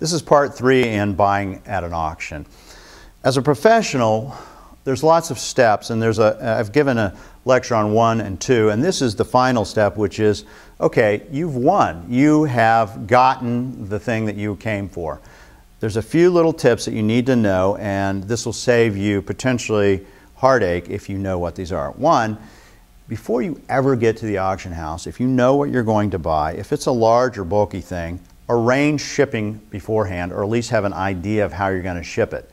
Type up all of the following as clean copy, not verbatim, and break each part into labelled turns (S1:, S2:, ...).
S1: This is part 3 in buying at an auction. As a professional, there's lots of steps, and I've given a lecture on 1 and 2, and this is the final step, which is, okay, you've won. You have gotten the thing that you came for. There's a few little tips that you need to know, and this will save you potentially heartache if you know what these are. 1, before you ever get to the auction house, if you know what you're going to buy, if it's a large or bulky thing, arrange shipping beforehand, or at least have an idea of how you're going to ship it.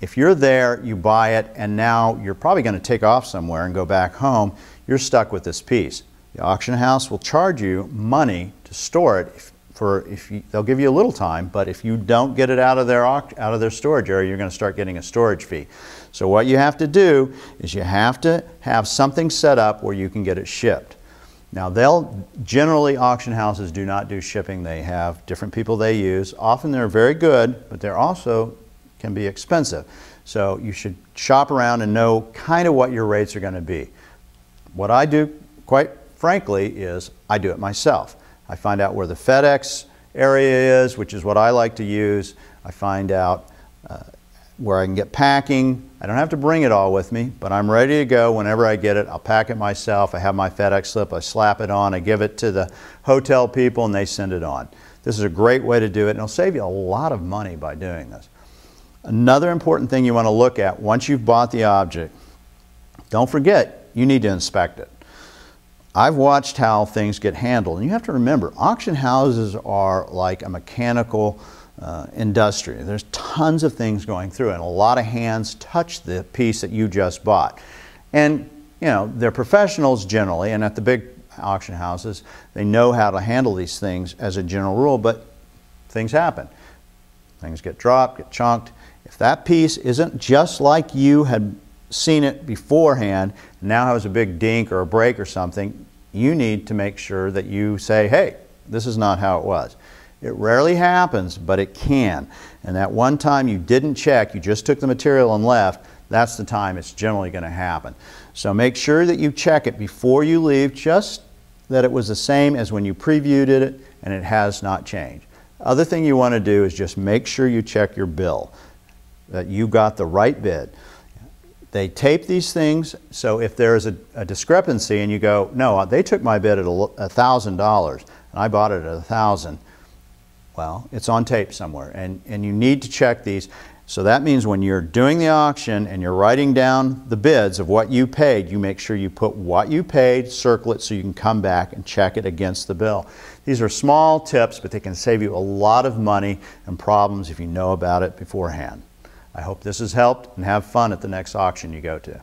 S1: If you're there, you buy it, and now you're probably going to take off somewhere and go back home, you're stuck with this piece. The auction house will charge you money to store it. They'll give you a little time, but if you don't get it out of their storage area, you're going to start getting a storage fee. So what you have to do is you have to have something set up where you can get it shipped. Now, generally auction houses do not do shipping. They have different people they use. Often they're very good, but they're also can be expensive. So you should shop around and know kind of what your rates are going to be. What I do, quite frankly, is I do it myself. I find out where the FedEx area is, which is what I like to use. I find out where I can get packing. I don't have to bring it all with me, but I'm ready to go whenever I get it. I'll pack it myself. I have my FedEx slip. I slap it on. I give it to the hotel people, and they send it on. This is a great way to do it, and it'll save you a lot of money by doing this. Another important thing you want to look at once you've bought the object, don't forget, you need to inspect it. I've watched how things get handled, and you have to remember, auction houses are like a mechanical industry. There's tons of things going through, and a lot of hands touch the piece that you just bought. And you know, they're professionals generally, and at the big auction houses, they know how to handle these things as a general rule, but things happen. Things get dropped, get chunked. If that piece isn't just like you had seen it beforehand, now has a big dink or a break or something, you need to make sure that you say, hey, this is not how it was. It rarely happens, but it can. And that one time you didn't check, you just took the material and left, that's the time it's generally going to happen. So make sure that you check it before you leave, just that it was the same as when you previewed it and it has not changed. Other thing you want to do is just make sure you check your bill, that you got the right bid. They tape these things, so if there's a discrepancy and you go, no, they took my bid at $1,000 and I bought it at $1,000, well, it's on tape somewhere, and you need to check these. So that means when you're doing the auction and you're writing down the bids of what you paid, you make sure you put what you paid, circle it so you can come back and check it against the bill. These are small tips, but they can save you a lot of money and problems if you know about it beforehand. I hope this has helped, and have fun at the next auction you go to.